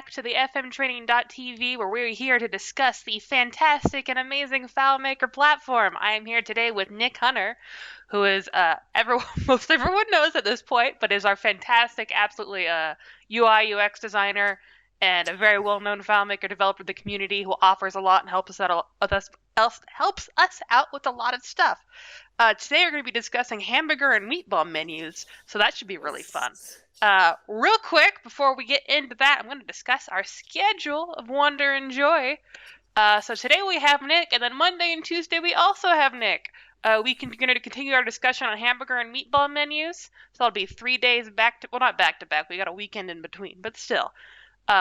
back to the fmtraining.tv, where we're here to discuss the fantastic and amazing FileMaker platform. I am here today with Nick Hunter, who is most everyone knows at this point, but is our fantastic, absolutely UI UX designer and a very well-known FileMaker developer of the community who offers a lot and helps us out with a lot of stuff. Today we're going to be discussing Hamburger and Meatball menus, so that should be really fun. Real quick, before we get into that, I'm going to discuss our schedule of Wonder and Joy. So today we have Nick, and then Monday and Tuesday we also have Nick. We're going to continue our discussion on Hamburger and Meatball menus. So it'll be 3 days not back to back, we got a weekend in between, but still.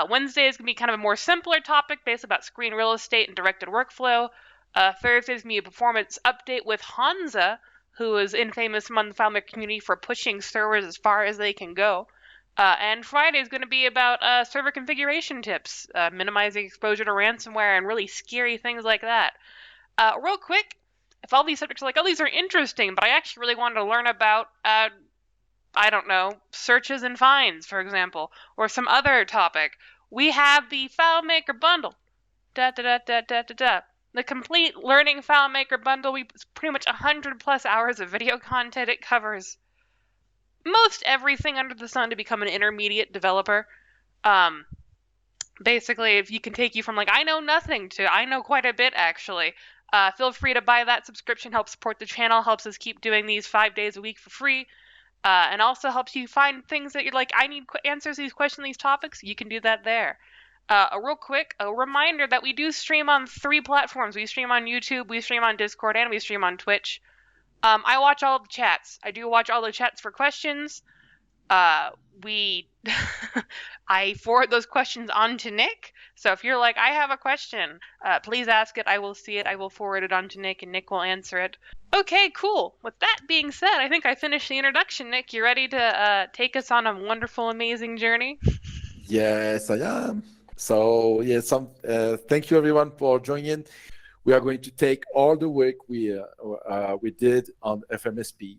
Wednesday is going to be kind of a more simpler topic based about screen real estate and directed workflow. Thursday is going to be a performance update with Hansa, who is infamous among the FileMaker community for pushing servers as far as they can go. And Friday is going to be about server configuration tips, minimizing exposure to ransomware and really scary things like that. Real quick, if all these subjects are like, oh, these are interesting, but I actually really wanted to learn about, I don't know, searches and finds, for example, or some other topic, we have the FileMaker bundle. The complete Learning FileMaker bundle, it's pretty much 100 plus hours of video content. It covers most everything under the sun to become an intermediate developer. Basically, if you can take you from like, I know nothing to I know quite a bit, actually. Feel free to buy that subscription, helps support the channel, helps us keep doing these 5 days a week for free, and also helps you find things that you're like, I need answers to these questions, these topics. You can do that there. A reminder that we do stream on 3 platforms. We stream on YouTube, we stream on Discord, and we stream on Twitch. I watch all the chats. I do watch all the chats for questions. I forward those questions on to Nick. So if you're like, I have a question, please ask it. I will see it. I will forward it on to Nick, and Nick will answer it. Okay, cool. With that being said, I think I finished the introduction. Nick, you ready to take us on a wonderful, amazing journey? Yes, I am. So yes, thank you everyone for joining in. We are going to take all the work we did on FMSP,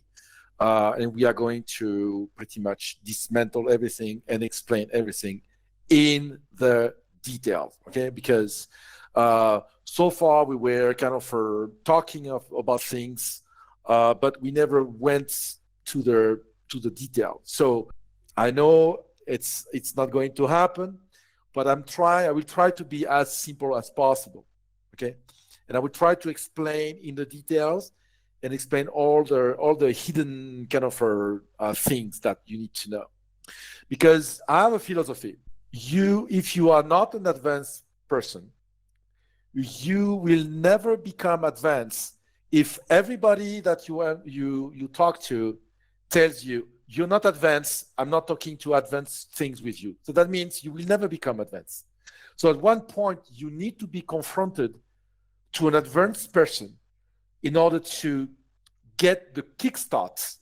and we are going to pretty much dismantle everything and explain everything in the details. Okay, because so far we were kind of talking about things, but we never went to the detail. So I know it's not going to happen, but I will try to be as simple as possible. Okay. And I will try to explain in the details and explain all the hidden kind of things that you need to know. Because I have a philosophy. If you are not an advanced person, you will never become advanced if everybody that you talk to tells you, you're not advanced, I'm not talking to advanced things with you. So that means you will never become advanced. So at one point, you need to be confronted to an advanced person in order to get the kickstart,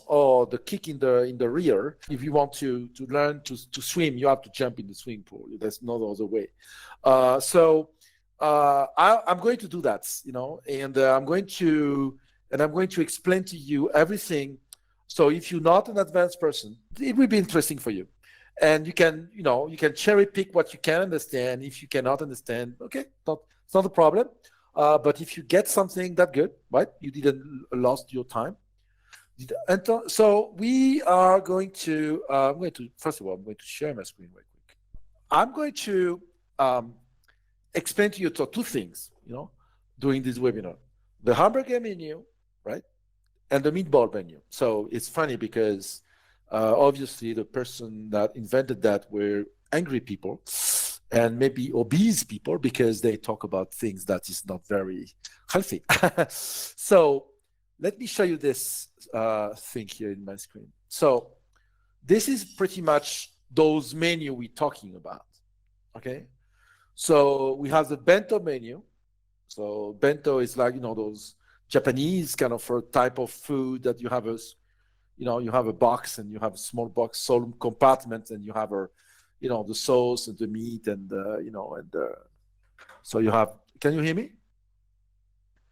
or the kick in the rear. If you want to learn to swim, you have to jump in the swimming pool. There's no other way. I'm going to do that, and I'm going to explain to you everything. So if you're not an advanced person, it will be interesting for you. And you can cherry pick what you can understand. If you cannot understand, okay, it's not a problem. But if you get something that good, right, you didn't lost your time. And so we are going to, first of all, I'm going to share my screen right quick. I'm going to explain to you 2 things, during this webinar. The Hamburger menu, right, and the Meatball menu. So it's funny because obviously the person that invented that were angry people, and maybe obese people, because they talk about things that is not very healthy. So let me show you this thing here in my screen. So this is pretty much those menu we're talking about, okay? So we have the bento menu. So bento is like, those Japanese kind of type of food that you have you have a box, and you have a small box, small compartment, and you have the sauce and the meat and so you have, can you hear me?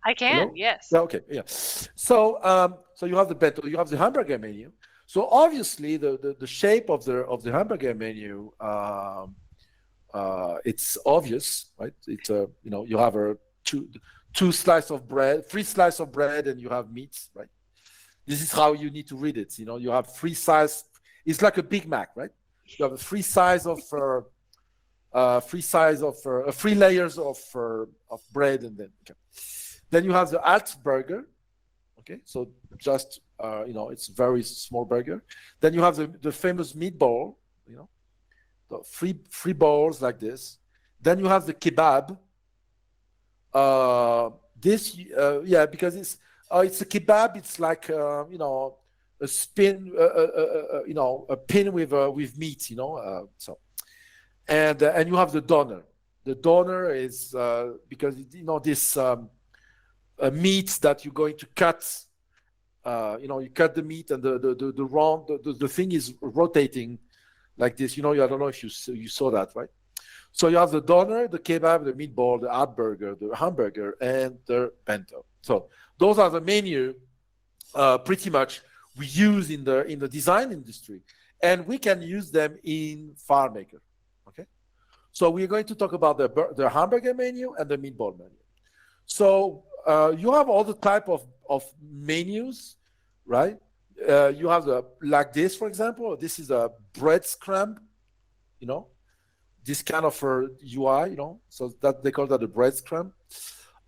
I can. Hello? Yes. Okay, yeah. So you have the bento, you have the hamburger menu. So obviously the shape of the hamburger menu it's obvious, right? It's you have a two slice of bread, 3 slices of bread, and you have meat, right? This is how you need to read it. You have 3 size. It's like a Big Mac, right? You have 3 size of 3 layers of bread, and then you have the alt burger. Okay, so just it's a very small burger. Then you have the famous meatball, the three balls like this. Then you have the kebab. Because it's a kebab. It's like a spin, a pin with meat. And you have the doner. The doner is because this meat that you're going to cut. You cut the meat, and the thing is rotating like this. I don't know if you saw that, right? So you have the doner, the kebab, the meatball, the hamburger, the hamburger, and the bento. So those are the menu pretty much we use in the design industry, and we can use them in FileMaker. Okay, so we're going to talk about the hamburger menu and the meatball menu. So you have all the type of menus, right? You have like this, for example. This is a bread scramble, this kind of UI, so that they call that a bread scramble.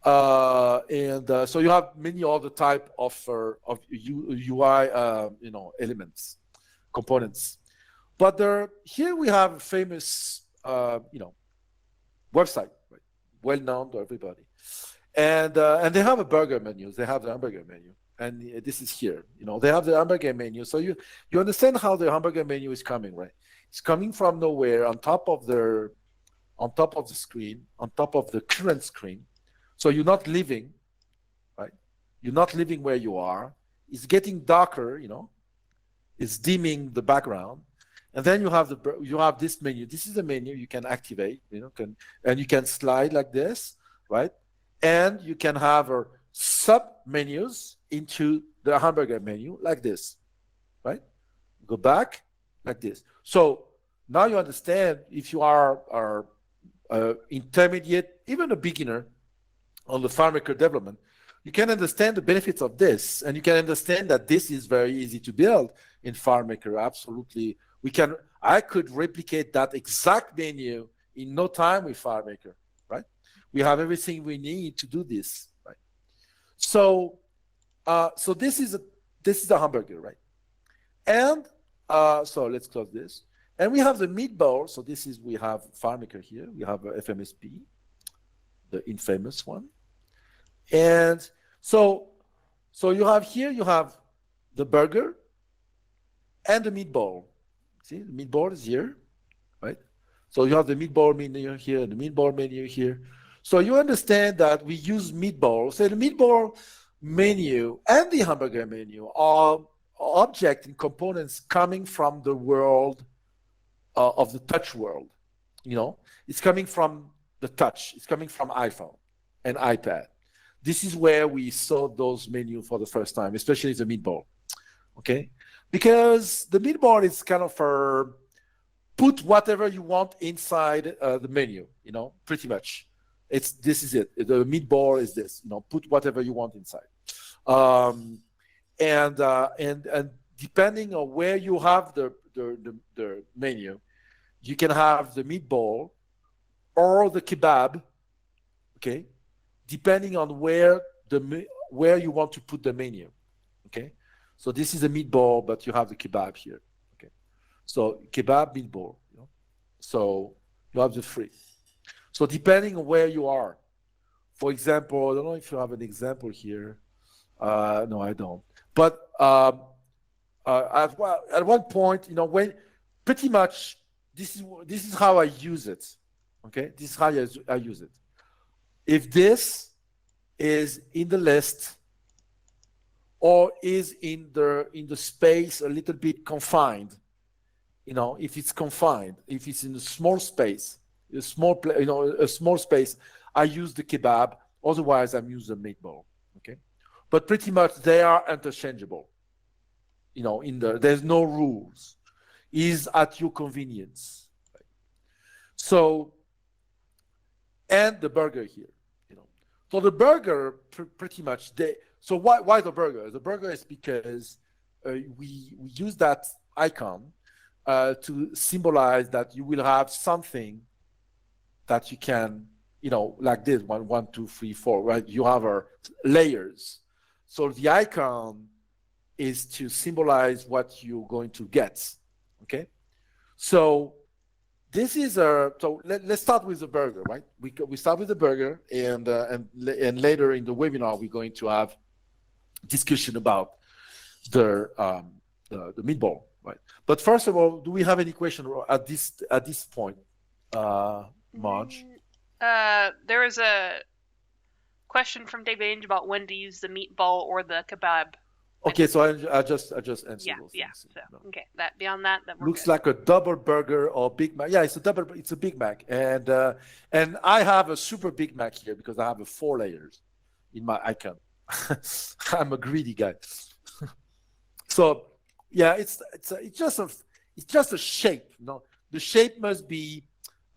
So you have many other type of UI, elements, components. But here we have a famous, website, right? Well known to everybody. And they have a burger menu. They have the hamburger menu, and this is here. They have the hamburger menu. So you understand how the hamburger menu is coming, right? It's coming from nowhere on top of the screen, on top of the current screen. So you're not living, right? You're not living where you are. It's getting darker, It's dimming the background, and then you have this menu. This is the menu you can activate, and you can slide like this, right? And you can have sub menus into the hamburger menu like this, right? Go back like this. So now you understand, if you are intermediate, even a beginner on the FileMaker development, you can understand the benefits of this, and you can understand that this is very easy to build in FileMaker. Absolutely, I could replicate that exact menu in no time with FileMaker, right? We have everything we need to do this, right? So this is a hamburger, right? And so let's close this. And we have the meatball. So we have FileMaker here. We have FMSP, the infamous one. And so you have the burger and the meatball. See, the meatball is here, right? So you have the meatball menu here, the meatball menu here. So you understand that we use meatball. So the meatball menu and the hamburger menu are objects and components coming from the world of the touch world. It's coming from the touch. It's coming from iPhone and iPad. This is where we saw those menus for the first time, especially the meatball. Okay, because the meatball is kind of put whatever you want inside the menu. Pretty much. This is it. The meatball is this. Put whatever you want inside. And depending on where you have the menu, you can have the meatball or the kebab. Okay, depending on where you want to put the menu. Okay, so this is a meatball, but you have the kebab here. Okay, so kebab, meatball. So you have the three. So depending on where you are, for example, I don't know if you have an example here. No, I don't. But at one point, when pretty much this is how I use it. Okay, this is how I use it. If this is in the list or is in the space a little bit confined, if it's confined, if it's in a small space, a small space, I use the kebab. Otherwise, I'm using the meatball. Okay, but pretty much they are interchangeable. There's no rules. Is at your convenience. Right? So and the burger here. So the burger pretty much so why the burger? The burger is because we use that icon to symbolize that you will have something that you can, like this, 1, 1, 2, 3, 4, right? You have layers. So the icon is to symbolize what you're going to get, okay? So this is so let's start with the burger, right? We start with the burger, and later in the webinar we're going to have discussion about the meatball, right? But first of all, do we have any question at this point, Marge? There was a question from Dave Ainge about when to use the meatball or the kebab. Okay, so I just answered those things. So, okay, beyond that we're looks good. like a double burger or Big Mac. Yeah, it's a Big Mac, and I have a super Big Mac here because I have 4 layers in my icon. I'm a greedy guy. So yeah, it's just a shape. The shape must be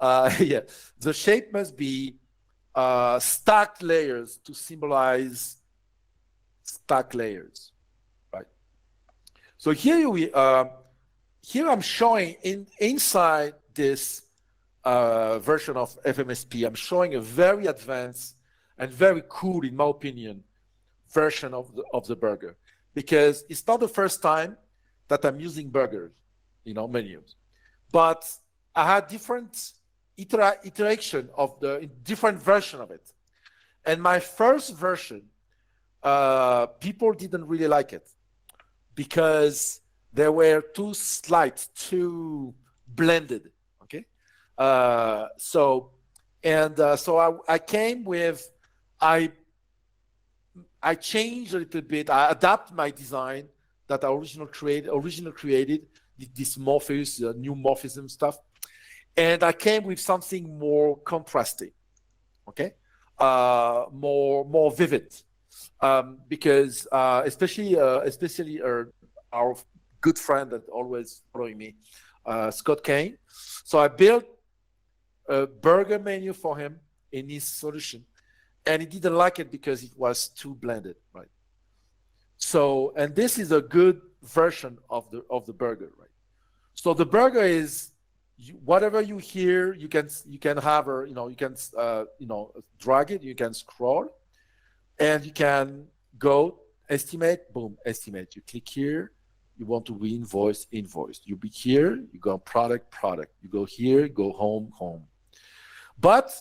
the shape must be stacked layers to symbolize stacked layers. So here I'm showing inside this version of FMSP, I'm showing a very advanced and very cool, in my opinion, version of the burger, because it's not the first time that I'm using burgers, menus, but I had different iteration of the different version of it, and my first version, people didn't really like it, because they were too slight, too blended. Okay, so I came with I changed a little bit. I adapted my design that I originally created this morphism, new morphism stuff, and I came with something more contrasting. Okay, more vivid. Because especially our good friend that always following me, Scott Kane. So I built a burger menu for him in his solution, and he didn't like it because it was too blended, right? So, and this is a good version of the burger, right? So the burger is whatever you hear, you can have you can drag it, you can scroll. And you can go estimate, boom, estimate. You click here, you want to re-invoice, invoice. You be here, you go product. You go here, go home. But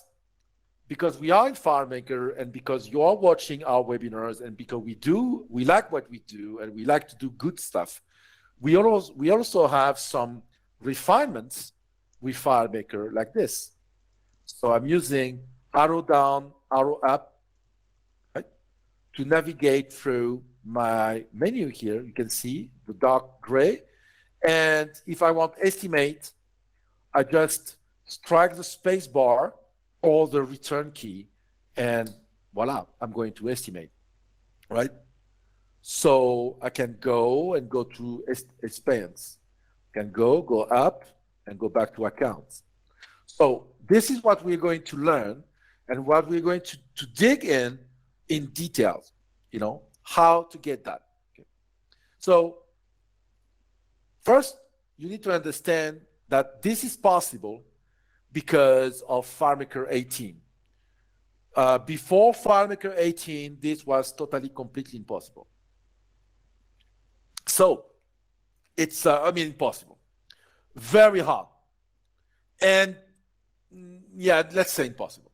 because we are in FileMaker, and because you are watching our webinars, and because we like what we do, and we like to do good stuff, we also have some refinements with FileMaker like this. So I'm using arrow down, arrow up, to navigate through my menu here. You can see the dark gray. And if I want estimate, I just strike the space bar or the return key, and voila, I'm going to estimate, right? So I can go to expense. I can go up and go back to accounts. So this is what we're going to learn, and what we're going to dig in details, how to get that. Okay. So first, you need to understand that this is possible because of FileMaker 18. Before FileMaker 18, this was completely impossible. So it's, impossible. Very hard. And yeah, let's say impossible.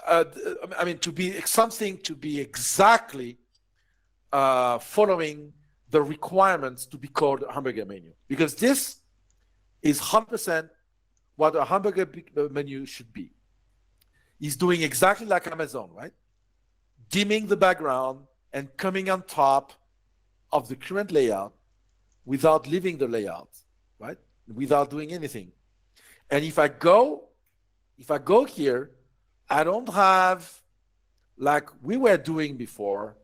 To be exactly following the requirements to be called a Hamburger menu, because this is 100% what a Hamburger menu should be. It's doing exactly like Amazon, right? Dimming the background and coming on top of the current layout without leaving the layout, right? Without doing anything. And if I go here, I don't have like we were doing before,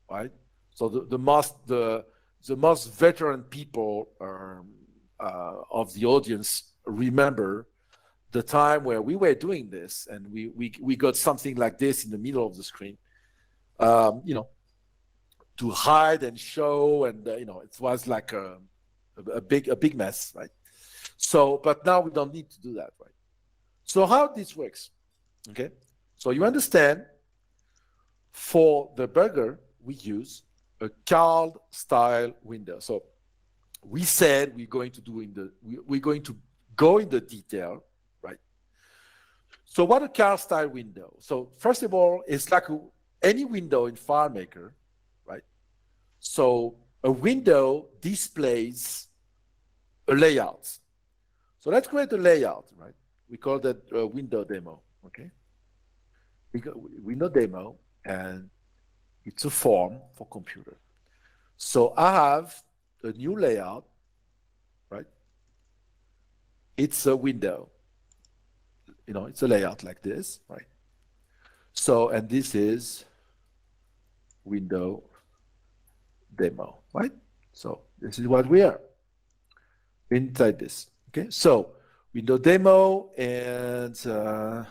right? So the most veteran people of the audience remember the time where we were doing this and we got something like this in the middle of the screen, to hide and show, and it was like a big mess, right? So, but now we don't need to do that, right? So how this works, okay? So you understand, for the burger, we use a card style window. So we said we're going to go in the detail, right? So what a card style window? So first of all, it's like any window in FileMaker, right? So a window displays a layout. So let's create a layout, right? We call that a window demo, okay? Window demo, and it's a form for computer. So I have a new layout, right? It's a window. It's a layout like this, right? So, and this is window demo, right? So this is what we are inside this, okay? So window demo, and a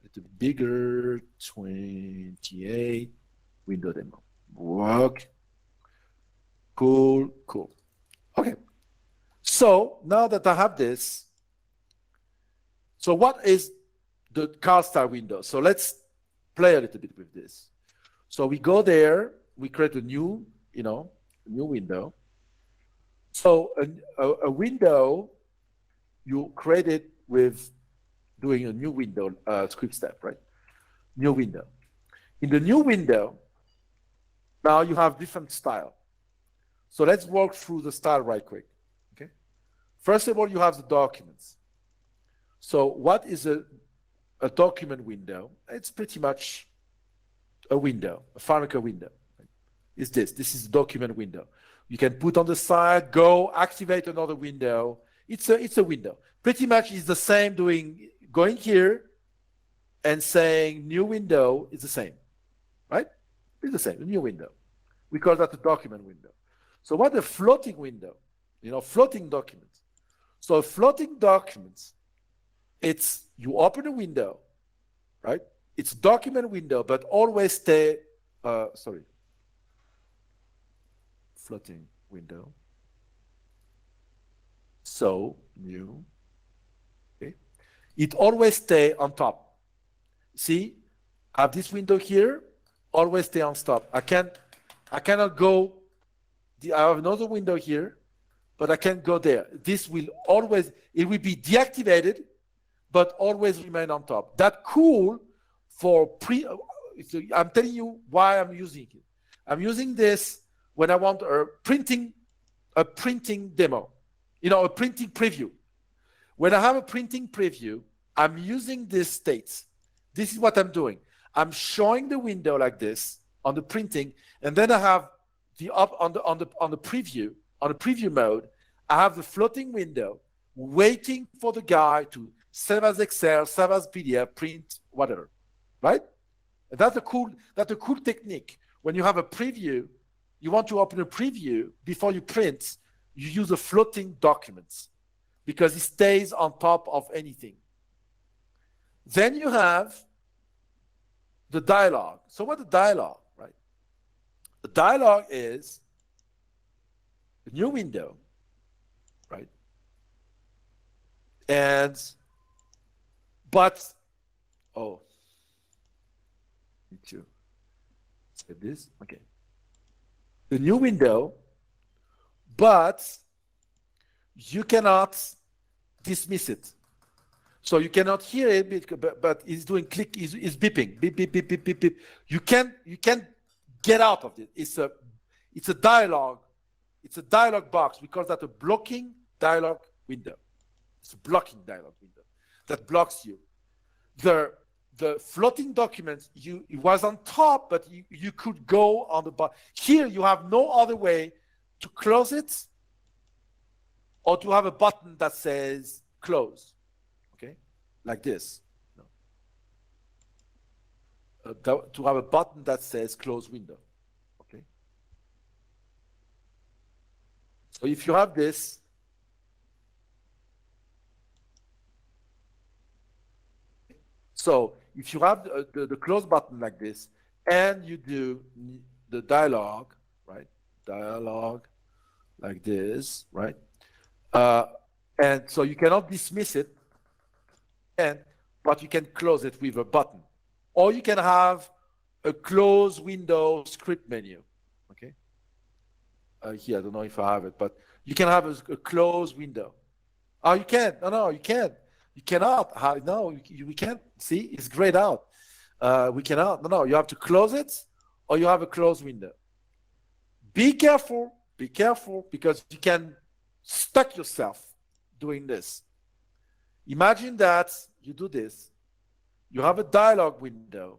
little bit bigger, 28, window demo. Work. Cool. Okay. So now that I have this, so what is the card style window? So let's play a little bit with this. So we go there, we create a new, new window. So a window, you create it with doing a new window script step, right? New window. In the new window, now you have different style. So let's walk through the style right quick, okay? First of all, you have the documents. So what is a document window? It's pretty much a window, a FileMaker window. Is this is the document window. You can put on the side, go activate another window. It's a window. Pretty much is the same going here and saying new window is the same, right? It's the same, a new window. We call that a document window. So what a floating window, floating documents. So floating documents, it's you open a window, right? It's a document window, but always stay, floating window. So new, okay? It always stay on top. See, I have this window here, always stay on top. I cannot go, I have another window here, but I can't go there. This will always, it will be deactivated, but always remain on top. That's cool for I'm telling you why I'm using it. I'm using this when I want a printing demo, a printing preview. When I have a printing preview, I'm using these states. This is what I'm doing. I'm showing the window like this on the printing, and then I have on the preview mode, I have the floating window waiting for the guy to save as Excel, save as PDF, print, whatever, right? And that's a cool technique. When you have a preview, you want to open a preview before you print, you use a floating documents because it stays on top of anything. Then you have the dialog. So what the dialog, right? The dialog is a new window, right? Need to save this, okay. The new window, but you cannot dismiss it. So you cannot hear it, but it's doing click, it's beeping, beep, beep, beep, beep, beep, beep. You can't get out of it. It's a dialog. It's a dialog box. We call that a blocking dialog window. It's a blocking dialog window that blocks you. The floating documents, it was on top, but you could go on the bottom. Here you have no other way to close it or to have a button that says close. Okay, like this. To have a button that says close window. Okay. So if you have this, So if you have the close button like this, and you do the dialog, right? Dialog like this, right? And so you cannot dismiss it, but you can close it with a button. Or you can have a close window script menu, okay? Here, I don't know if I have it, but you can have a close window. Oh, you can't. No, you can't. You cannot. No, we can't. See, it's grayed out. We cannot. No, you have to close it, or you have a closed window. Be careful, because you can stuck yourself doing this. Imagine that you do this. You have a dialog window.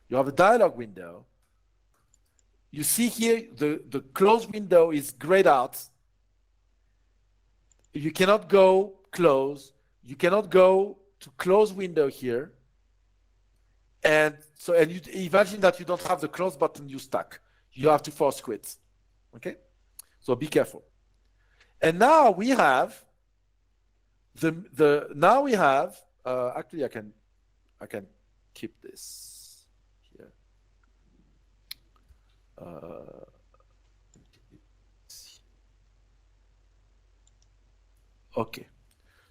You have a dialog window. You see here the closed window is grayed out. You cannot go close. You cannot go to close window here. And you imagine that you don't have the close button, you stuck. You have to force quit. Okay? So be careful. And now we have actually I can keep this here. Okay.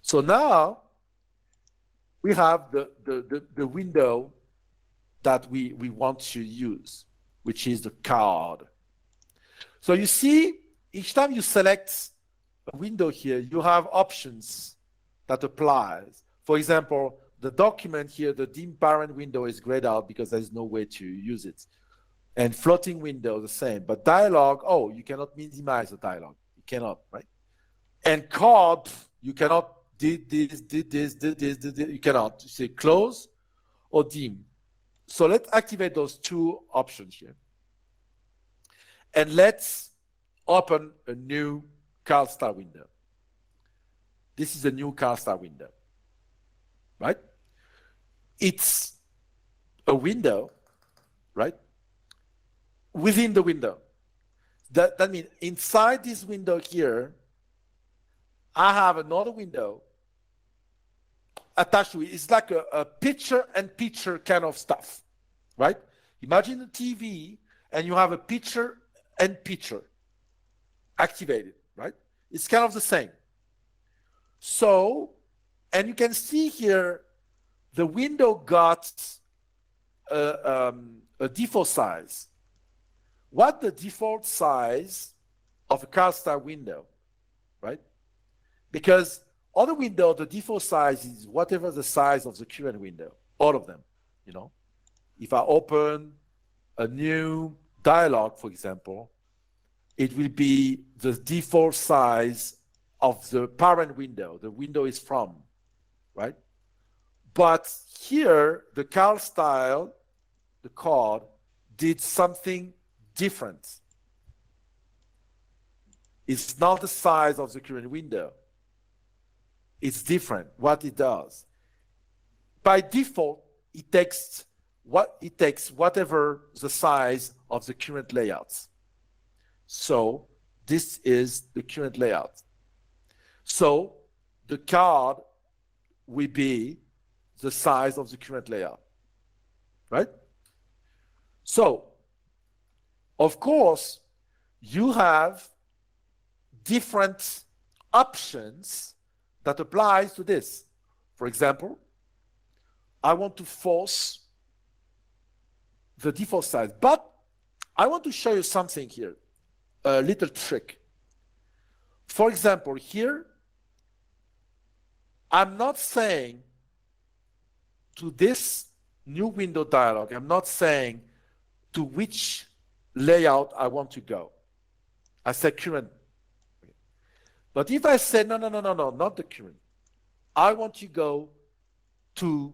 So now we have the window that we want to use, which is the card. So you see, each time you select a window here, you have options that applies. For example, the document here, the dim parent window is grayed out because there's no way to use it. And floating window, the same. But dialog, oh, you cannot minimize the dialog. You cannot, right? And card, you cannot did this, you cannot. You say close or dim. So let's activate those two options here. And let's open a new CalStar window. This is a new CalStar window, right? It's a window, right? Within the window. That means inside this window here, I have another window attached to it. It's like a picture-in-picture kind of stuff, right? Imagine a TV and you have a picture-in-picture activated, right? It's kind of the same. So, and you can see here, the window got a default size. What the default size of a CalStar window, right? Because other window, the default size is whatever the size of the current window, all of them, you know. If I open a new dialog, for example, it will be the default size of the parent window, the window is from, right? But here, the CalStyle, the card, did something different. It's not the size of the current window. It's different what it does. By default, it takes whatever the size of the current layouts. So this is the current layout. So the card will be the size of the current layout, right? So, of course, you have different options that applies to this. For example, I want to force the default size, but I want to show you something here, a little trick. For example, here, I'm not saying to this new window dialog, I'm not saying to which layout I want to go. I say current. But if I say, no, not the current. I want to go to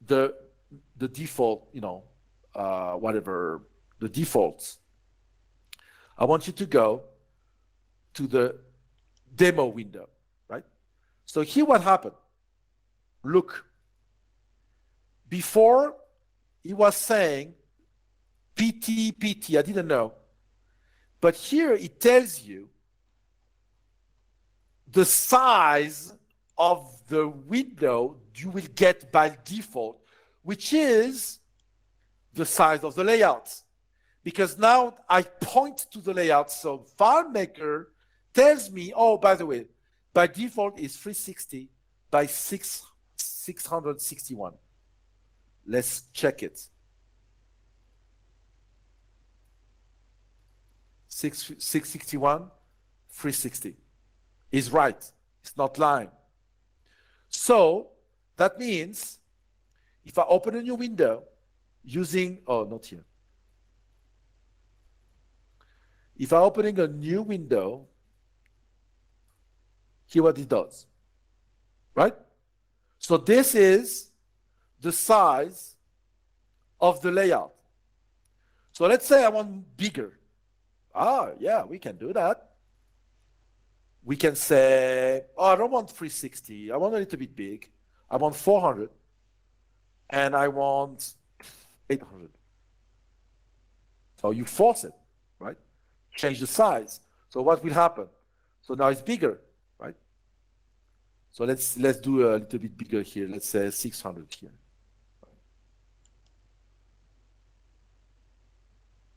the default, whatever, the defaults. I want you to go to the demo window, right? So here what happened. Look, before he was saying PT, I didn't know. But here it tells you the size of the window you will get by default, which is the size of the layout. Because now I point to the layout, so FileMaker tells me, oh, by the way, by default is 360 by 661. Let's check it. 661, 360 is right. It's not lying. So that means if I open a new window using, oh, not here. If I'm opening a new window, here what it does, right? So this is the size of the layout. So let's say I want bigger. Ah, yeah, we can do that. We can say, oh, I don't want 360. I want a little bit big. I want 400. And I want 800. So you force it, right? Change the size. So what will happen? So now it's bigger, right? So let's do a little bit bigger here. Let's say 600 here.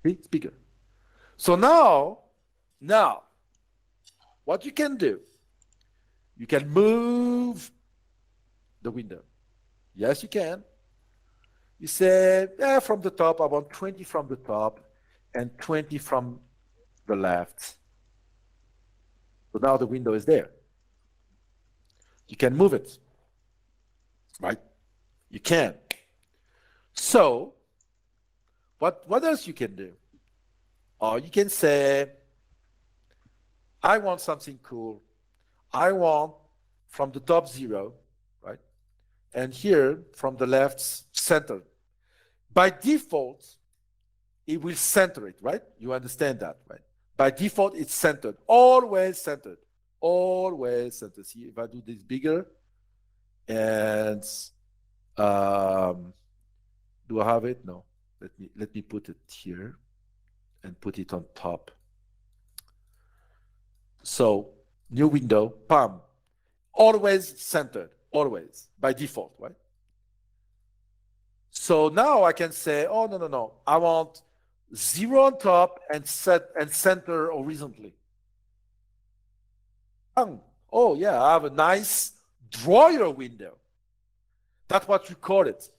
See, it's bigger. So now, what you can do, you can move the window. Yes, you can. You say, yeah, from the top, I want 20 from the top and 20 from the left. So now the window is there. You can move it, right? You can. So, what else you can do? Or you can say, I want something cool. I want from the top 0, right? And here from the left, center. By default, it will center it, right? You understand that, right? By default, it's centered, always centered, always centered. See, if I do this bigger, and do I have it? No. Let me put it here and put it on top. So new window, bam, always centered, always by default, right? So now I can say, oh, no, I want 0 on top and center horizontally. Oh yeah, I have a nice drawer window. That's what you call it.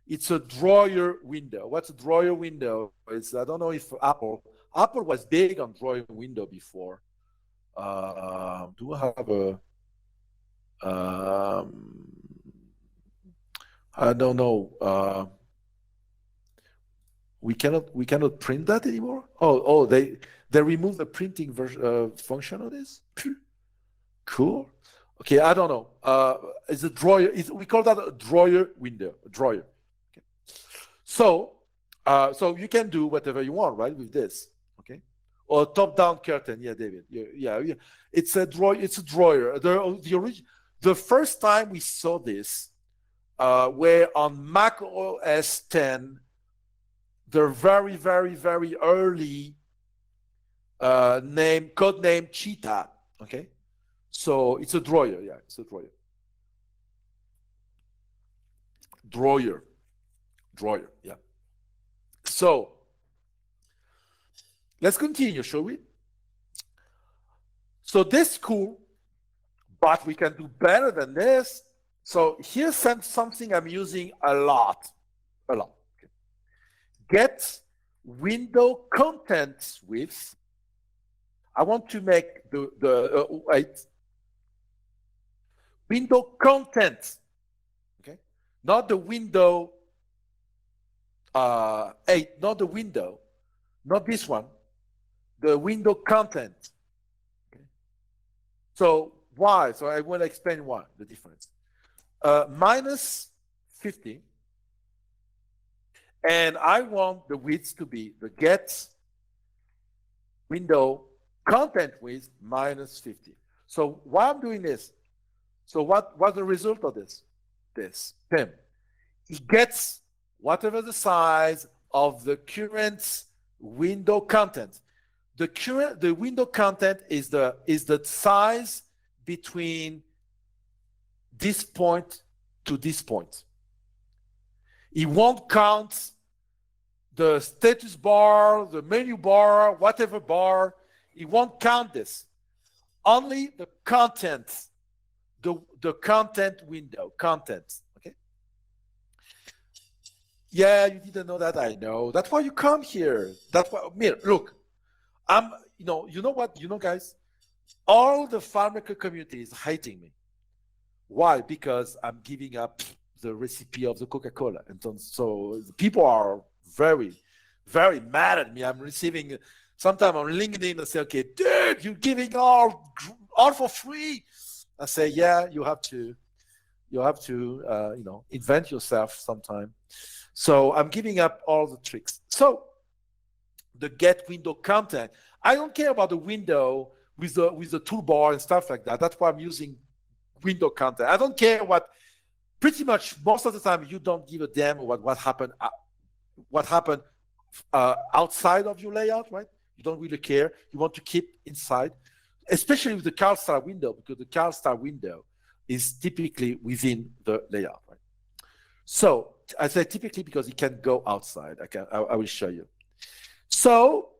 It's a drawer window. What's a drawer window? It's, I don't know if Apple was big on drawer window before. Do I have a I don't know. We cannot print that anymore. Oh, they removed the printing function of this. Cool. Okay, I don't know. It's a drawer. We call that a drawer window. A drawer. Okay. So you can do whatever you want, right, with this. Okay. Or top-down curtain. Yeah, David. Yeah. It's a drawer. It's a drawer. The first time we saw this, where on Mac OS 10, the very, very, very early code name Cheetah. Okay. So it's a drawer. Yeah, it's a drawer. Drawer. Yeah. So let's continue, shall we? So this is cool, but we can do better than this. So here's something I'm using a lot. Okay. Get window contents width. I want to make the window content. Okay, not the window 8, not the window, not this one. The window content. Okay. So why? So I will explain why the difference. Minus 50. And I want the width to be the get window content width minus 50. So why I'm doing this? So what's the result of this? Tim. It gets whatever the size of the current window content. The window content is the size between this point to this point. It won't count the status bar, the menu bar, whatever bar. It won't count this. Only the content, the content window, content. Okay. Yeah, you didn't know that. I know. That's why you come here. That's why. Mir, look, you know what, guys, all the FileMaker community is hating me. Why? Because I'm giving up the recipe of the Coca-Cola, and so people are very, very mad at me. I'm receiving sometimes on LinkedIn. I say, okay, dude, you're giving all for free. I say, yeah, you have to invent yourself sometime. So I'm giving up all the tricks. So the get window content, I don't care about the window with the toolbar and stuff like that. That's why I'm using window content. I don't care what. Pretty much most of the time, you don't give a damn what happened outside of your layout, right? You don't really care. You want to keep inside, especially with the Carl Star window, because the Carl Star window is typically within the layout, right? So I say typically because it can go outside. I will show you. So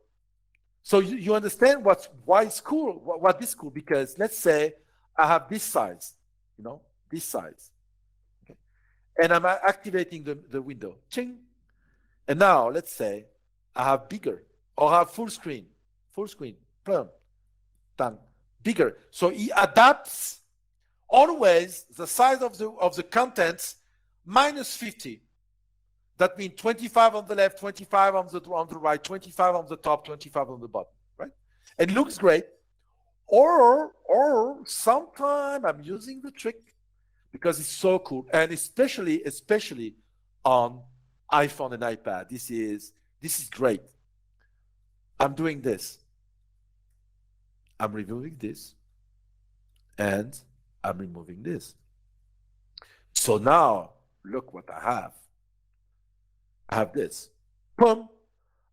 you understand why it's cool, what is cool, because let's say I have this size, this size. And I'm activating the window. Ching. And now let's say I have bigger, or I have full screen, plum, done, bigger. So he adapts always the size of the contents minus 50. That means 25 on the left, 25 on the right, 25 on the top, 25 on the bottom, right? It looks great. Or sometime I'm using the trick because it's so cool, and especially on iPhone and iPad. This is great. I'm doing this. I'm removing this, and I'm removing this. So now look what I have. I have this. Boom.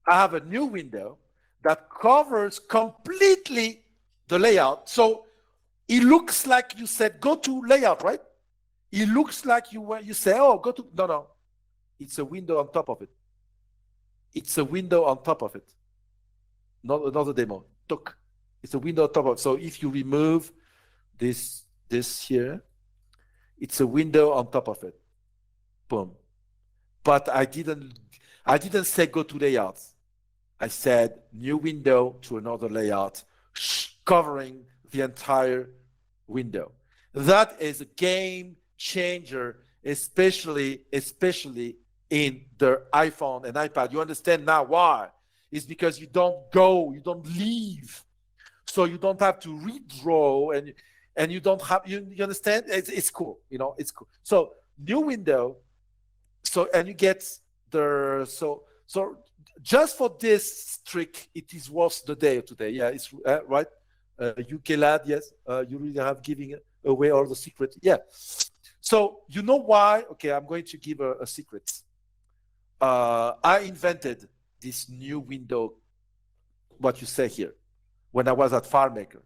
I have a new window that covers completely the layout. So it looks like you said go to layout, right? It looks like you say, oh, go to, no. It's a window on top of it. It's a window on top of it. Not another demo. Look, it's a window on top of it. So if you remove this here, it's a window on top of it. Boom. But I didn't say go to layouts. I said new window to another layout, covering the entire window. That is a game changer, especially in the iPhone and iPad. You understand now why? It's because you don't leave. So you don't have to redraw, and you don't have, you understand? It's cool, it's cool. So new window, and you get so just for this trick, it is worth the day today. Yeah, it's right. UK lad, yes. You really have giving away all the secrets. Yeah. So you know why? Okay, I'm going to give a secret. I invented this new window, what you say here, when I was at FileMaker.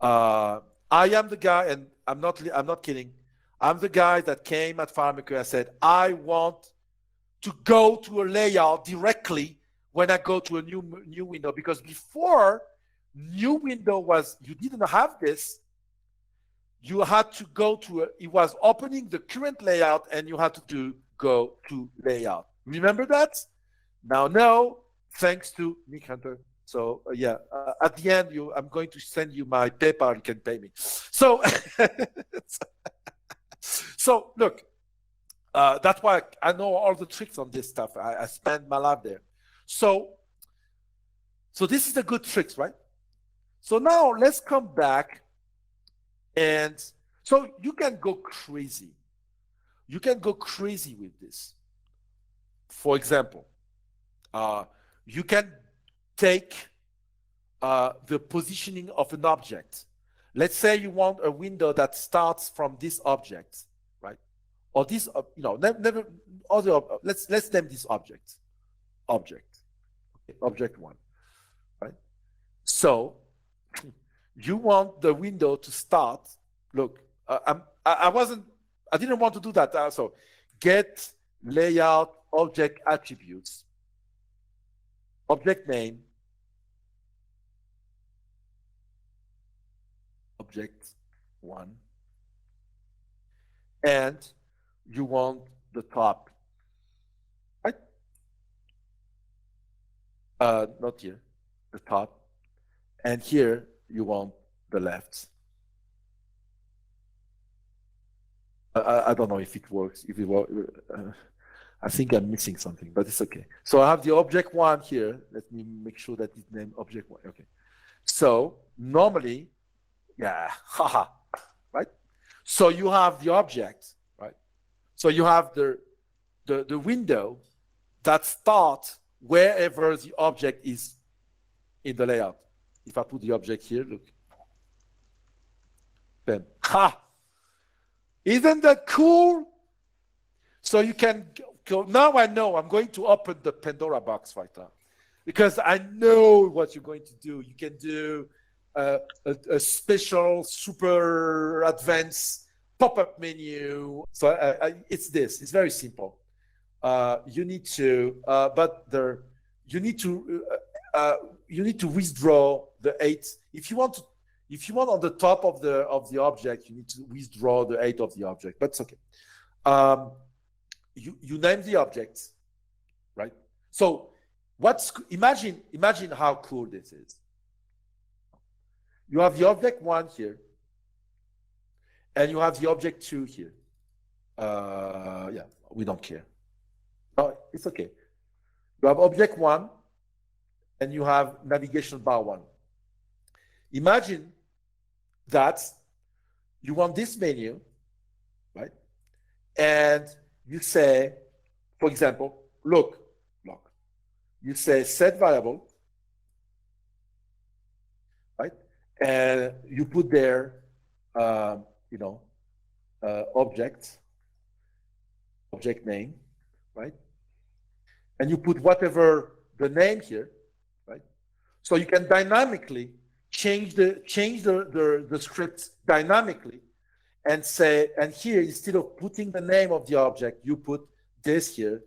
I am the guy, and I'm not kidding. I'm the guy that came at FileMaker and said, I want to go to a layout directly when I go to a new window, because before new window was, you didn't have this. You had to go to it was opening the current layout, and you had to go to layout. Remember that? Now, no, thanks to Nick Hunter. So at the end, I'm going to send you my PayPal. You can pay me. So, so look, that's why I know all the tricks on this stuff. I spend my life there. So this is the good tricks, right? So now let's come back, and so you can go crazy. You can go crazy with this. For example, you can take the positioning of an object. Let's say you want a window that starts from this object, right? Or this, never other. Let's name this object. Object 1, right? So you want the window to start. Look, I didn't want to do that. So get layout object attributes, object name, object 1, and you want the top, right? Not here, the top, and here you want the left. I don't know if it works. If it works, I think I'm missing something, but it's okay. So I have the object 1 here. Let me make sure that it's named object 1. Okay. So normally, yeah, haha, right? So you have the object, right? So you have the window that starts wherever the object is in the layout. If I put the object here, look. Then, ha! Isn't that cool? So you can go, now I know I'm going to open the Pandora box right now because I know what you're going to do. You can do a special, super advanced pop-up menu. So it's this. It's very simple. You need to, you need to withdraw the 8. If you want on the top of the object, you need to withdraw the 8 of the object. But it's okay. You name the object, right? So imagine how cool this is. You have the object 1 here, and you have the object 2 here. Yeah, we don't care. No, it's okay. You have object 1, and you have navigation bar 1. Imagine that you want this menu, right? And you say, for example, look. You say set variable, right? And you put there, object name, right? And you put whatever the name here, right? So you can dynamically change the script dynamically and say, and here, instead of putting the name of the object, you put this here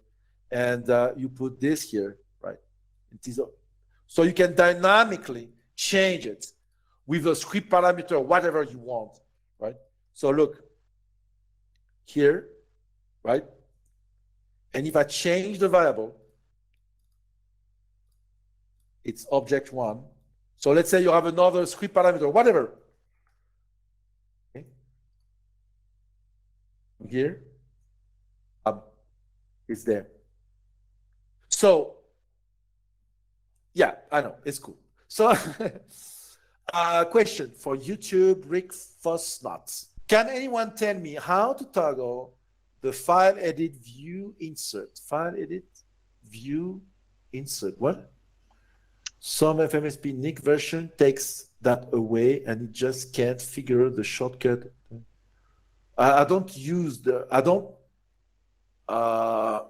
and you put this here, right? So you can dynamically change it with a script parameter, whatever you want, right? So look here, right? And if I change the variable, it's object 1. So let's say you have another script parameter, whatever. Okay. Here, it's there. So, yeah, I know, it's cool. So, question for YouTube, Rick Fossnot. Can anyone tell me how to toggle the file edit view insert? File edit view insert. What? Some FMSP Nick version takes that away and it just can't figure the shortcut. I don't use the, I don't, oh,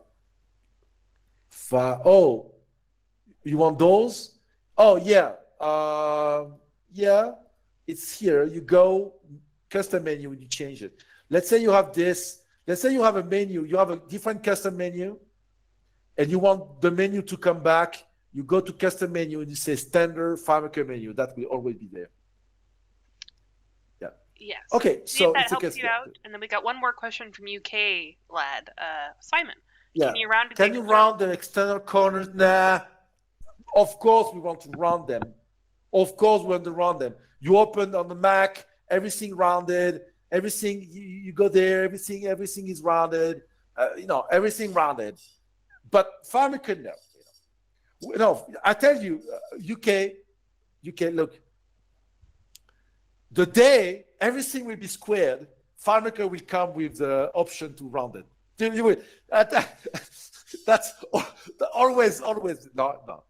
you want those? Oh, yeah. Yeah, it's here. You go custom menu and you change it. Let's say you have this. Let's say you have a menu. You have a different custom menu and you want the menu to come back. You go to custom menu and you say standard FileMaker menu. That will always be there. Yeah. Yes. Okay. See if that helps you out. And then we got one more question from UK lad, Simon. Yeah. Can you round it? Can you round the external corners? Nah. Of course we want to round them. Of course we want to round them. You open on the Mac, everything rounded. Everything you go there. Everything is rounded. Everything rounded. But FileMaker no. No, I tell you, UK, look, the day everything will be squared, FileMaker will come with the option to round it. That's always, no,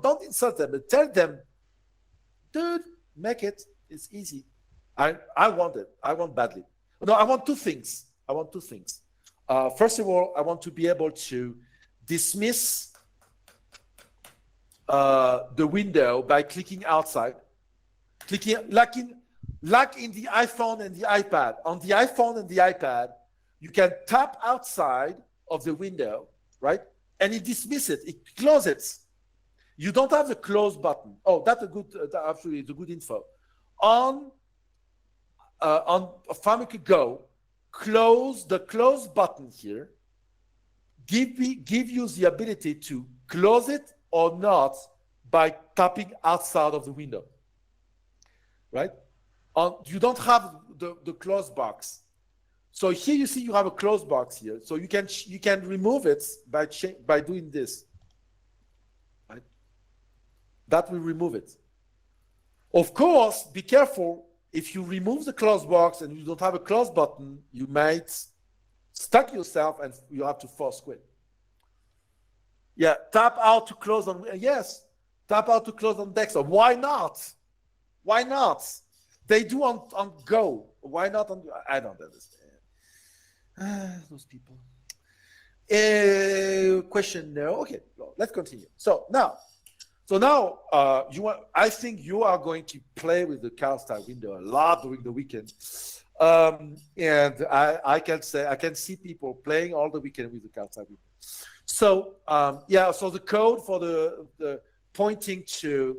don't insult them, but tell them, dude, make it, it's easy. I want it, I want badly. No, I want two things. First of all, I want to be able to dismiss the window by clicking outside. clicking like in the iPhone and the iPad. On the iPhone and the iPad, you can tap outside of the window, right? And it dismisses it, it closes it. You don't have the close button. Oh, that's a good, actually, it's a good info. On FileMaker Go, close the close button here. Give you the ability to close it or not by tapping outside of the window, right? You don't have the close box. So here you see you have a close box here. So you can remove it by doing this, right? That will remove it. Of course, be careful. If you remove the close box and you don't have a close button, you might stuck yourself and you have to force quit. Yeah, tap out to close on, yes, tap out to close on desktop. Why not? Why not? They do on Go. Why not on, I don't understand. Those people. Question, no, okay, well, let's continue. So now, I think you are going to play with the card style window a lot during the weekend. And I can see people playing all the weekend with the card style window. So yeah, so the code for the pointing to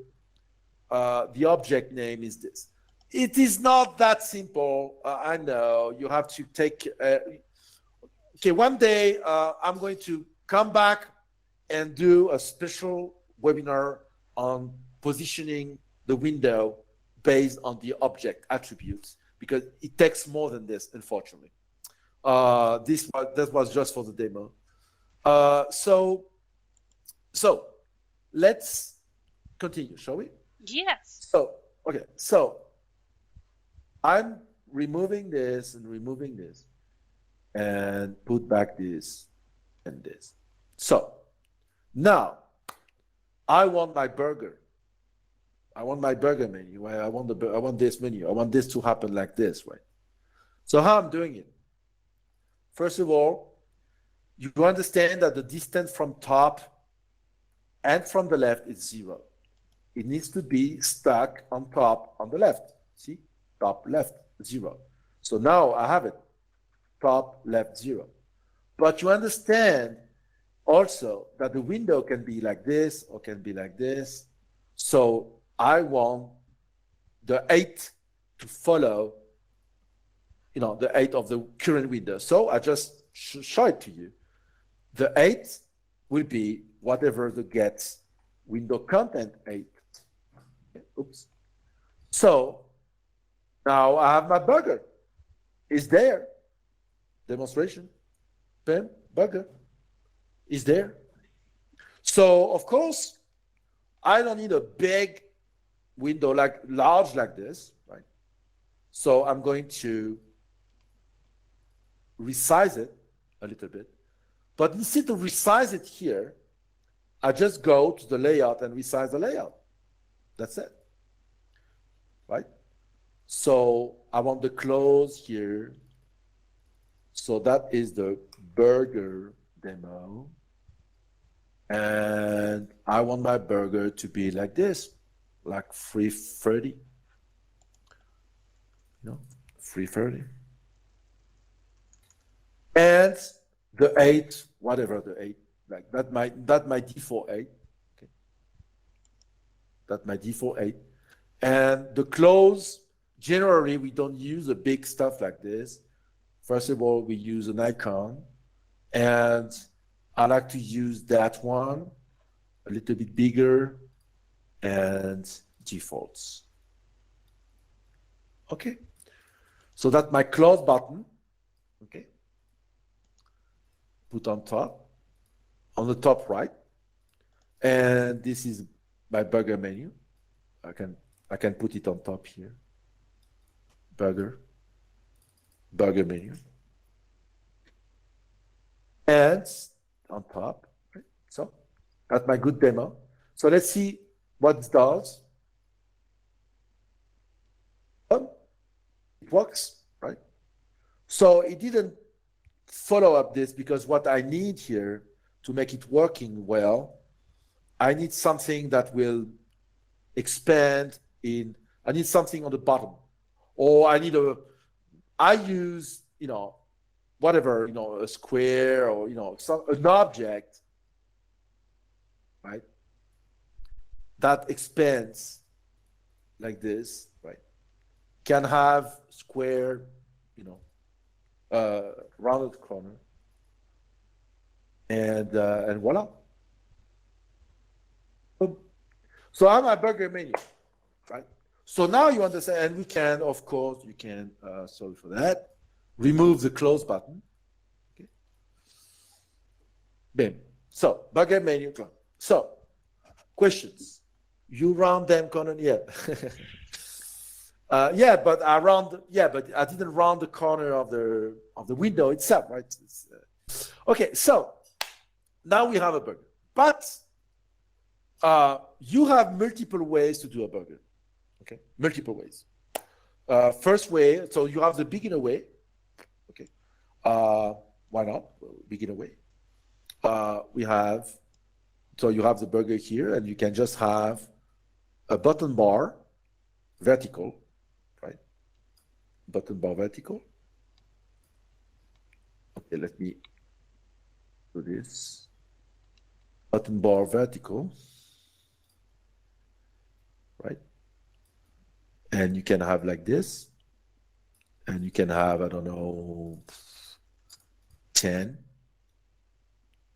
the object name is this. It is not that simple. I know you have to take. Okay, one day I'm going to come back and do a special webinar on positioning the window based on the object attributes, because it takes more than this, unfortunately. That was just for the demo. So let's continue, shall we? Yes. So, okay, so I'm removing this and removing this and put back this and this. So now I want my burger. I want my burger menu. I want this menu. I want this to happen like this, right? So how I'm doing it? First of all, you understand that the distance from top and from the left is 0. It needs to be stuck on top on the left. See? Top left 0. So now I have it. Top left 0. But you understand also that the window can be like this or can be like this. So I want the 8 to follow, the 8 of the current window. So I just show it to you. The 8 will be whatever the get window content 8. Oops. So now I have my burger. It's there. Demonstration. Bam, burger. Is there. So of course, I don't need a big window large like this, right? So I'm going to resize it a little bit. But instead of resize it here, I just go to the layout and resize the layout. That's it, right? So I want the close here. So that is the burger demo. And I want my burger to be like this, like 330. 330. And the 8, whatever the 8, like that my default 8. Okay. That my default 8. And the close, generally we don't use a big stuff like this. First of all, we use an icon, and I like to use that one a little bit bigger and defaults. Okay. So that's my close button. Okay. Put on top, on the top right. And this is my burger menu. I can put it on top here. Burger menu. And on top, right? So that's my good demo. So let's see what it does. It works, right? So it didn't follow up this, because what I need here to make it working well, I need something that will expand in I need something on the bottom, or I use, whatever, a square, or, an object, right? That expands like this, right? Can have square, rounded corner, and voila. So I have my burger menu, right? So now you understand, and we can, of course, sorry for that, remove the close button. Okay. Bam. So burger menu. So questions. You round them, Conan? Yeah. But I didn't round the corner of the window itself, right? Okay, so now we have a burger, but you have multiple ways to do a burger. Okay, multiple ways. First way, so you have the beginner way. Okay, why not? Beginner way. So you have the burger here, and you can just have a button bar, vertical, right? Button bar vertical. Okay, let me do this. Button bar vertical, right? And you can have like this, and you can have, I don't know, 10,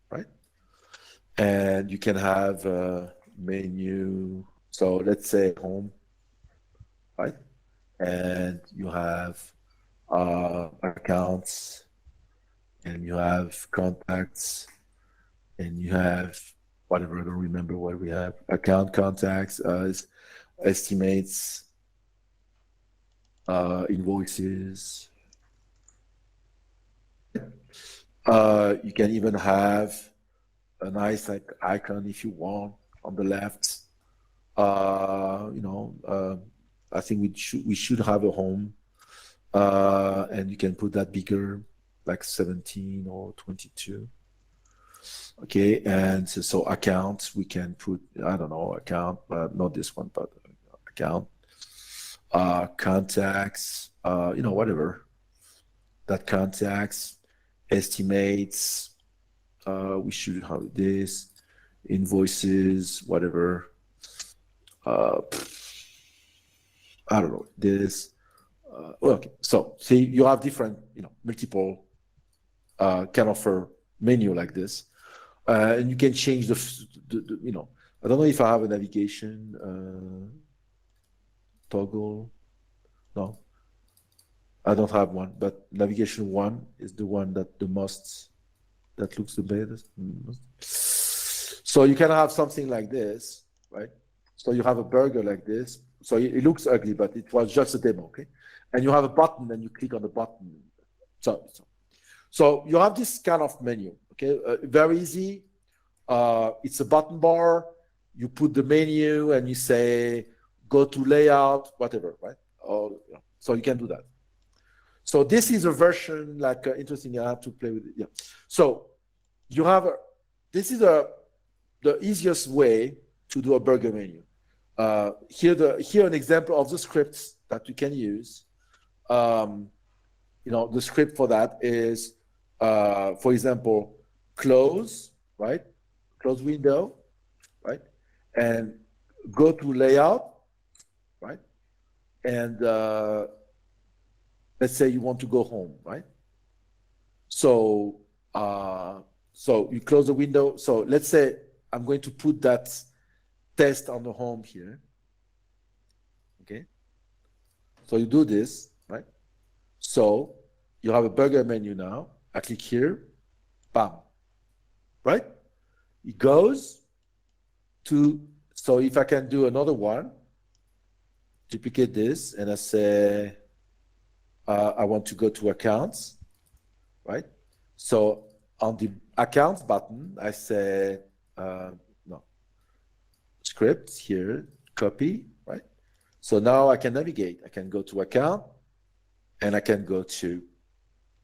right? And you can have a menu, so let's say home, right? And you have accounts, and you have contacts, and you have whatever, I don't remember what we have. Account, contacts, estimates, invoices. You can even have a nice icon if you want on the left. I think we should have a home, and you can put that bigger, like 17 or 22. Okay, and so accounts, we can put, I don't know, account, not this one, but account, contacts, whatever. That contacts, estimates, we should have this, invoices, whatever. I don't know, this. Okay, so see, you have different, multiple kind of menu like this. And you can change the, I don't know if I have a navigation toggle. No, I don't have one, but navigation 1 is the one that looks the best. So you can have something like this, right? So you have a burger like this. So it looks ugly, but it was just a demo, okay? And you have a button, and you click on the button. So you have this kind of menu, okay? Very easy. It's a button bar. You put the menu, and you say, go to layout, whatever, right? So you can do that. So this is a version, interesting, I have to play with it. Yeah. So you have this is the easiest way to do a burger menu. Here an example of the scripts that you can use. The script for that is, for example, close, right? Close window, right? And go to layout, right? And let's say you want to go home, right? So you close the window. So let's say I'm going to put that test on the home here. Okay. So you do this, right? So you have a burger menu now. I click here, bam, right? It goes to, so if I can do another one, duplicate this, and I say, I want to go to accounts, right? So on the accounts button, I say, no, script here, copy, right? So now I can navigate. I can go to account, and I can go to,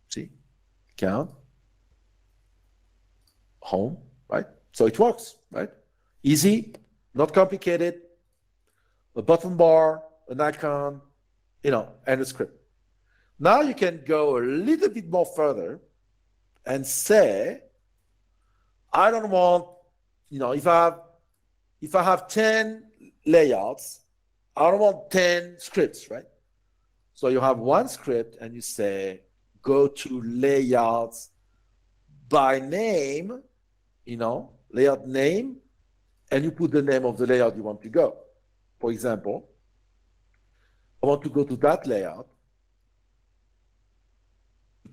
see, account, home, right? So it works, right? Easy, not complicated, a button bar, an icon, and a script. Now you can go a little bit more further and say, I don't want, if I have 10 layouts, I don't want 10 scripts, right? So you have one script and you say, go to layouts by name, layout name, and you put the name of the layout you want to go. For example, I want to go to that layout,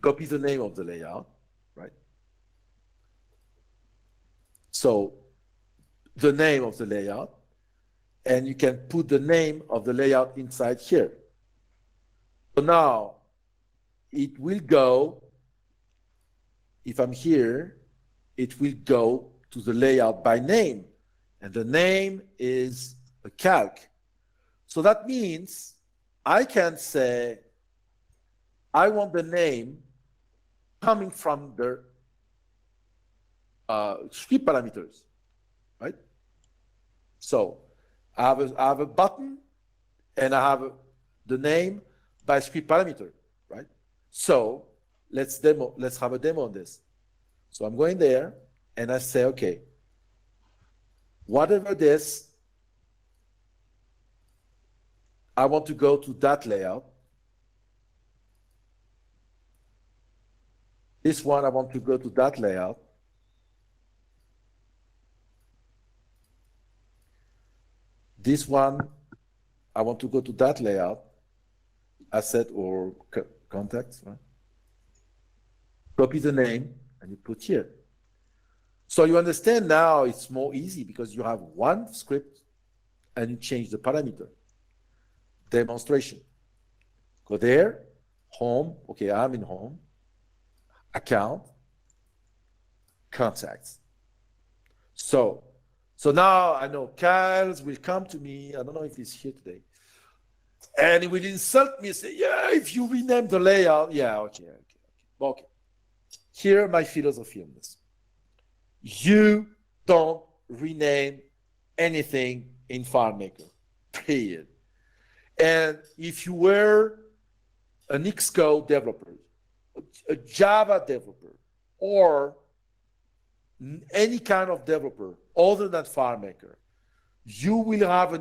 copy the name of the layout, right? So the name of the layout, and you can put the name of the layout inside here. So now it will go, if I'm here, it will go to the layout by name, and the name is a calc. So that means I can say, I want the name coming from the script parameters, right? So I have a button and I have the name by script parameter, right? So let's have a demo on this. So I'm going there and I say, okay, whatever this, I want to go to that layout. This one, I want to go to that layout. This one, I want to go to that layout, asset or contacts, right? Copy the name and you put here. So you understand now it's more easy because you have one script and you change the parameter. Demonstration. Go there, home, okay, I'm in home, account, contacts. So now I know Kyle's will come to me. I don't know if he's here today. And he will insult me and say, yeah, if you rename the layout, yeah, okay. Here my philosophy on this. You don't rename anything in FileMaker, period. And if you were an Xcode developer, a Java developer, or any kind of developer other than FileMaker, you will have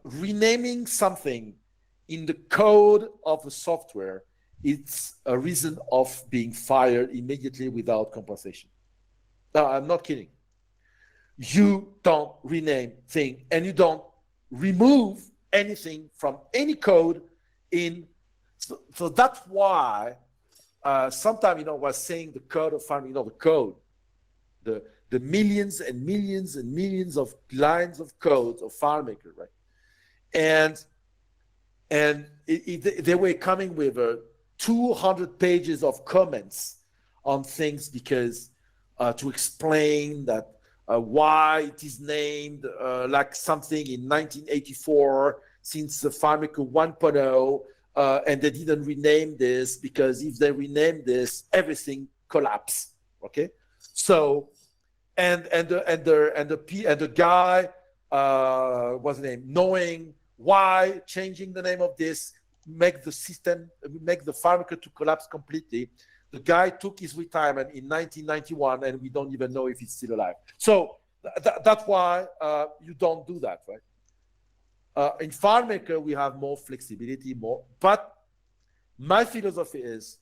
renaming something in the code of the software. It's a reason of being fired immediately without compensation. No, I'm not kidding. You don't rename things and you don't remove anything from any code in. So that's why sometimes, I was saying the code of FileMaker, the code, the millions and millions and millions of lines of code of FileMaker, right? And they were coming with 200 pages of comments on things because to explain that why it is named like something in 1984 since the FileMaker 1.0, and they didn't rename this because if they rename this, everything collapse. Okay, so and the guy what's the name, knowing why changing the name of this make the FileMaker to collapse completely. The guy took his retirement in 1991, and we don't even know if he's still alive. So that's why you don't do that, right? In FileMaker, we have more flexibility, but my philosophy is,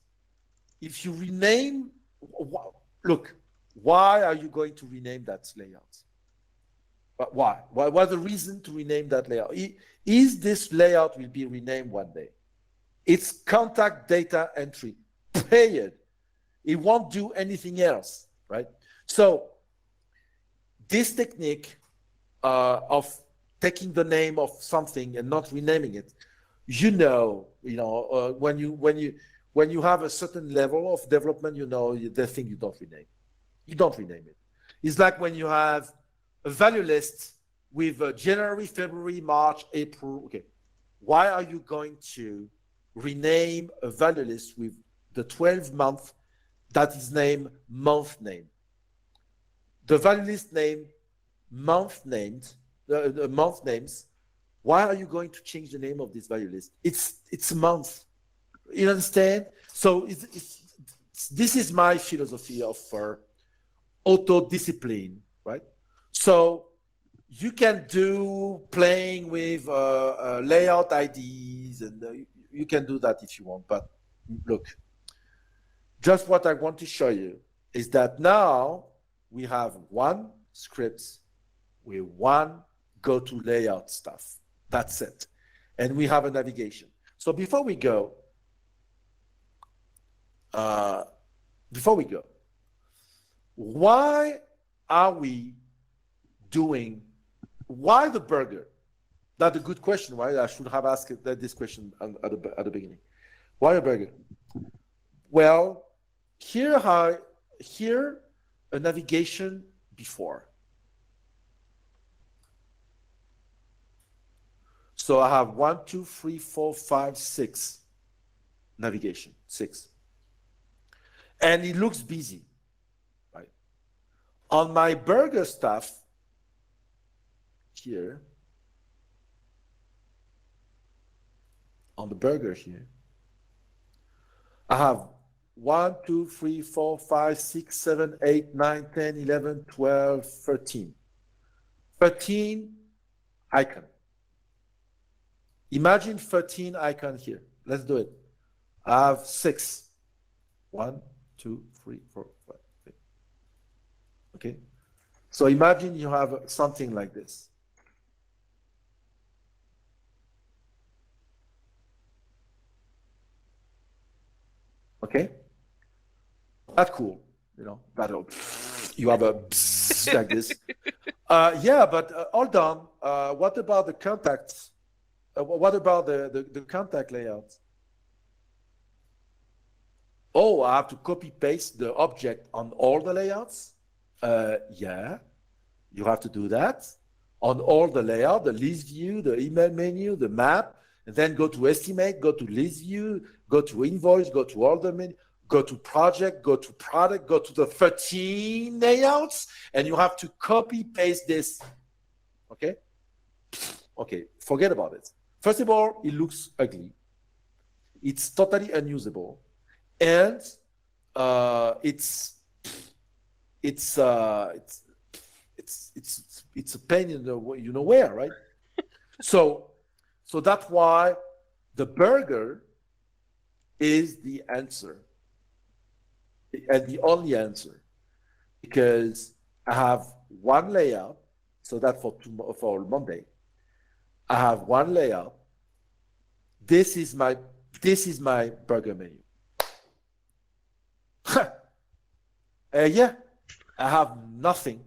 if you rename, look, why are you going to rename that layout? But why? What's the reason to rename that layout? Is this layout will be renamed one day? It's contact data entry, period. It won't do anything else, right? So this technique of taking the name of something and not renaming it, when you have a certain level of development, the thing you don't rename. You don't rename it. It's like when you have a value list with January, February, March, April. Okay, why are you going to rename a value list with the 12 month that is named month name? The value list name month names Why are you going to change the name of this value list? It's a month. You understand? So this is my philosophy of auto-discipline, right? So you can do playing with layout IDs, and you can do that if you want. But look, just what I want to show you is that now we have one script with one go-to layout stuff. That's it. And we have a navigation. So before we go, why are we doing, why the burger? That's a good question, right? I should have asked this question at the beginning. Why a burger? Well, here a navigation before. So I have 1, 2, 3, 4, 5, 6 navigation, 6. And it looks busy, right? On my burger stuff here, on the burger here, I have 1, 2, 3, 4, 5, 6, 7, 8, 9, 10, 11, 12, 13. 13 icon. Imagine 13 icon here. Let's do it. I have 6. 1, 2, 3, 4, 5, 6. Okay? So imagine you have something like this. Okay? That's cool. You know, you have a like this. Yeah, but hold on. What about the contacts? What about the contact layout? Oh, I have to copy paste the object on all the layouts? Yeah, you have to do that on all the layout, the list view, the email menu, the map, and then go to estimate, go to list view, go to invoice, go to order menu, go to project, go to product, go to the 13 layouts, and you have to copy paste this. Okay? Okay, forget about it. First of all, it looks ugly. It's totally unusable. And it's a pain in the you know where, right? So that's why the burger is the answer, and the only answer, because I have one layout. So that for Monday, I have one layout. This is my burger menu. Yeah, I have nothing,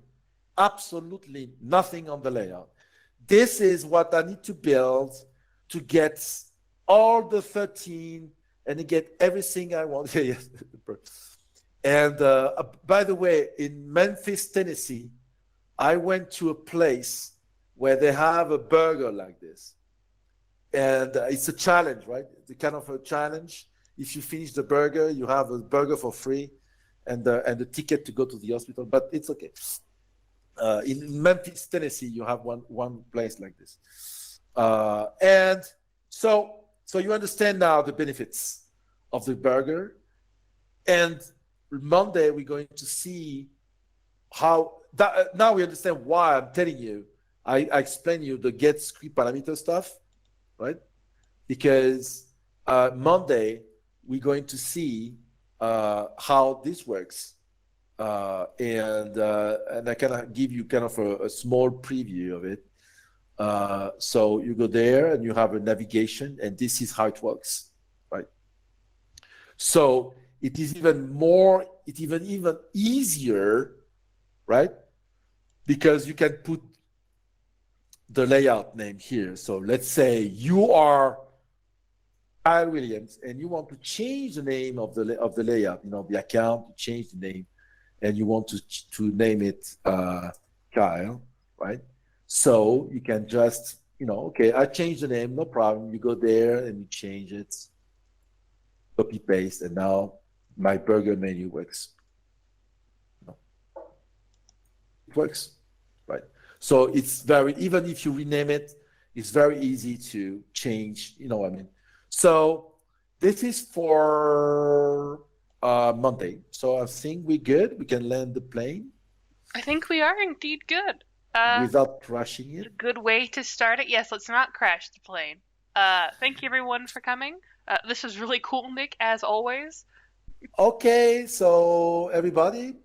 absolutely nothing on the layout. This is what I need to build to get all the 13 and to get everything I want. Yes. And by the way, in Memphis, Tennessee, I went to a place where they have a burger like this. And it's a challenge, right? It's a kind of a challenge. If you finish the burger, you have a burger for free and the ticket to go to the hospital, but it's okay. In Memphis, Tennessee, you have one place like this. And so you understand now the benefits of the burger. And Monday, we're going to see how, now we understand why I'm telling you, I explain you the get script parameter stuff, right? Because Monday, we're going to see how this works. And I can give you kind of a small preview of it. So you go there and you have a navigation, and this is how it works, right? So it is even easier, right? Because you can put the layout name here. So let's say you are Kyle Williams and you want to change the name of the layout, you know, the account, you change the name, and you want to name it Kyle, right? So you can just, you know, okay, I changed the name, no problem. You go there and you change it, copy paste, and now my burger menu works. It works, right? So it's very, even if you rename it, It's very easy to change, you know what I mean? So this is for Monday. So I think we're good. We can land the plane. I think we are indeed good. Without crashing it. A good way to start it. Yes, let's not crash the plane. Thank you everyone for coming. This was really cool, Nick, as always. Okay, so everybody,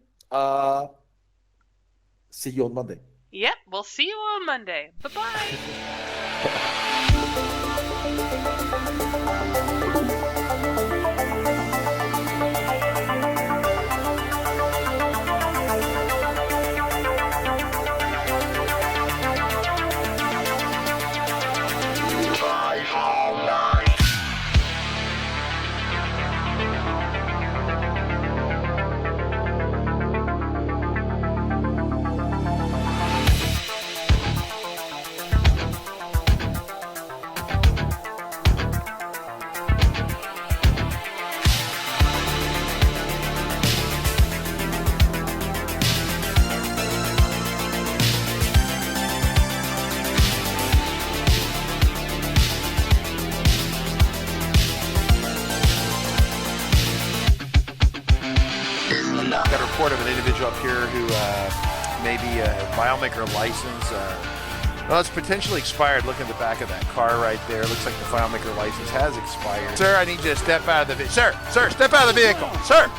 see you on Monday. Yep, we'll see you on Monday. Bye-bye. Got a report of an individual up here who may be a FileMaker license. Well, it's potentially expired. Look at the back of that car right there. Looks like the FileMaker license has expired. Sir, I need you to step out of the vehicle. Sir, step out of the vehicle. Sir!